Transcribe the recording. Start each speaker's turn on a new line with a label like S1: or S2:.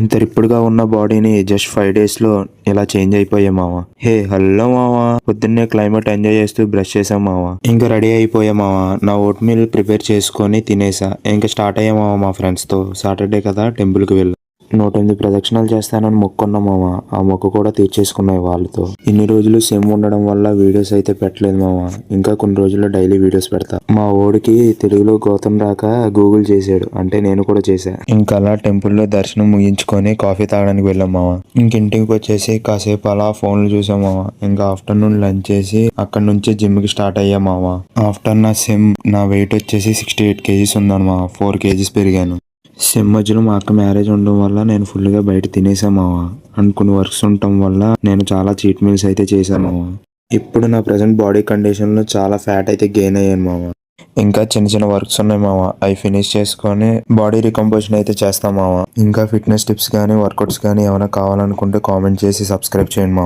S1: ఇంత రిప్పుడుగా ఉన్న బాడీని జస్ట్ 5 days లో ఇలా చేంజ్ అయిపోయా మావా. హే హలో మావా, పొద్దున్నే క్లైమేట్ ఎంజాయ్ చేస్తూ బ్రష్ చేసాం మావా. ఇంకా రెడీ అయిపోయా మావా. నా ఓట్ మీల్ ప్రిపేర్ చేసుకొని తినేసా. ఇంకా స్టార్ట్ అయ్యా మావా మా ఫ్రెండ్స్ తో. సాటర్డే కదా, టెంపుల్ కి వెళ్ళా. 108 ప్రదక్షిణాలు చేస్తానని మొక్కున్నా మావా. ఆ మొక్కు కూడా తీర్చేసుకున్నాయి వాళ్ళతో. ఇన్ని రోజులు సెమ్ ఉండడం వల్ల వీడియోస్ అయితే పెట్టలేదు మావా. ఇంకా కొన్ని రోజుల్లో డైలీ వీడియోస్ పెడతా. మా ఓడికి తెలుగులో గౌతమ్ రాక గూగుల్ చేసాడు, అంటే నేను కూడా చేశా. ఇంకా అలా టెంపుల్లో దర్శనం ముగించుకొని కాఫీ తాగడానికి వెళ్ళాం మావా. ఇంటికి వచ్చేసి కాసేపు అలా ఫోన్లు చూసాం మావా. ఇంకా ఆఫ్టర్నూన్ లంచ్ చేసి అక్కడ నుంచి జిమ్ కి స్టార్ట్ అయ్యా మావా. ఆఫ్టర్ నా సెమ్ నా వెయిట్ వచ్చేసి 68 kgs ఉందని మావా. 4 kgs పెరిగాను. సెమ్ మధ్యలో మా అక్క మ్యారేజ్ ఉండడం వల్ల నేను ఫుల్గా బయట తినేసా మావా. అనుకున్న వర్క్స్ ఉండటం వల్ల నేను చాలా చీట్ మీల్స్ అయితే చేశాను మావా. ఇప్పుడు నా ప్రజెంట్ బాడీ కండిషన్లో చాలా ఫ్యాట్ అయితే గెయిన్ అయ్యాను మావా. ఇంకా చిన్న చిన్న వర్క్స్ ఉన్నాయి మావా. అవి ఫినిష్ చేసుకొని బాడీ రికంపోజిషన్ అయితే చేస్తాం మావా. ఇంకా ఫిట్నెస్ టిప్స్ కానీ వర్కౌట్స్ కానీ ఏమైనా కావాలనుకుంటే కామెంట్ చేసి సబ్స్క్రైబ్ చేయండి మావా.